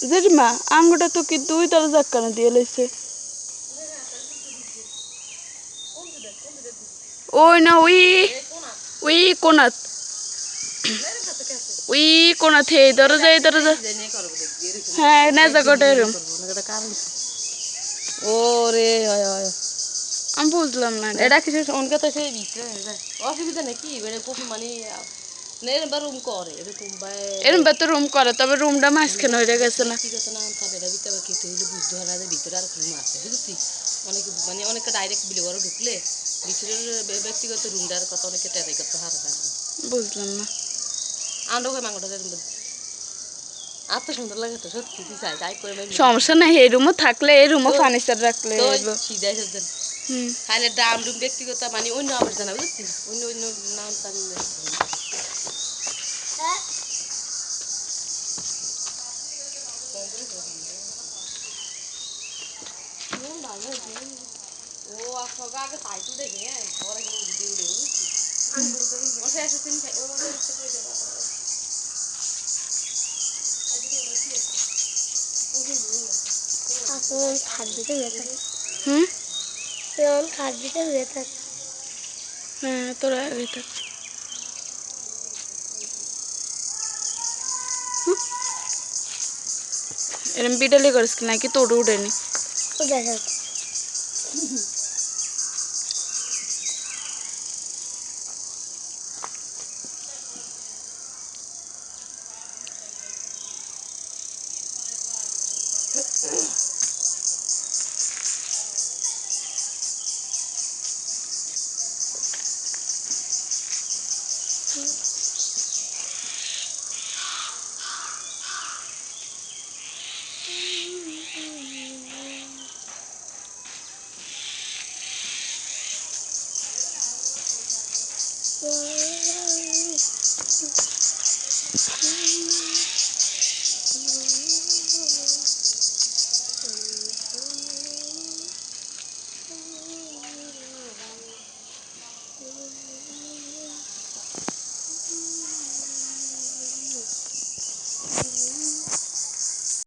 জেঠিমা আঙ্গুটা তো কি দুই তলা জাক্কানা দিয়ে লইছে ওই না ওই কোনাত ওই কোনা থে দরজা হ্যাঁ নেজা কটা এরম ওরে হয় হয় আমি বুঝলাম না এটা কিছু অনকে তো সেই ভিতরে অসুবিধা নেই কি মানে খুব মানে নেবার রুম করে এরকম এরম তো রুম করে তবে রুমটা মাঝখানে হয়ে গেছে না ব্যক্তিগত না তবে এটা ভিতরে আবার খেতে হইলে বুঝতে হয় না যে ভিতরে আর রুম আছে বুঝছি অনেকে মানে অনেকে ডাইরেক্ট বিলে ঘরে ঢুকলে ভিতরের ব্যক্তিগত রুমটার কথা অনেকে টেরাই করতে হারা থাকে বুঝলাম না আন্ডো করে মাংসটা এত সুন্দর লাগে তো সত্যি তুই চাই তাই করে সমস্যা নাই এই রুমও থাকলে এই রুমও ফার্নিচার রাখলে সিধাই সজ্জন খাইলে ডাম ডুম ব্যক্তিগত মানে অন্য আবার জানা বুঝছি অন্য অন্য নাম টানলে ও আসলে আগে সাইকেল দেখে হ্যাঁ ওরা কিন্তু ভিডিও ভিডিও বুঝছি ও শেষ দিন ও মধ্যে এখন খাট দিতে বেতার হুম এখন খাট দিতে বেতার হ্যাঁ তোরা ভেতর এরম বিড়ালি করিস কি নাকি তোর উঠেনি ও দেখা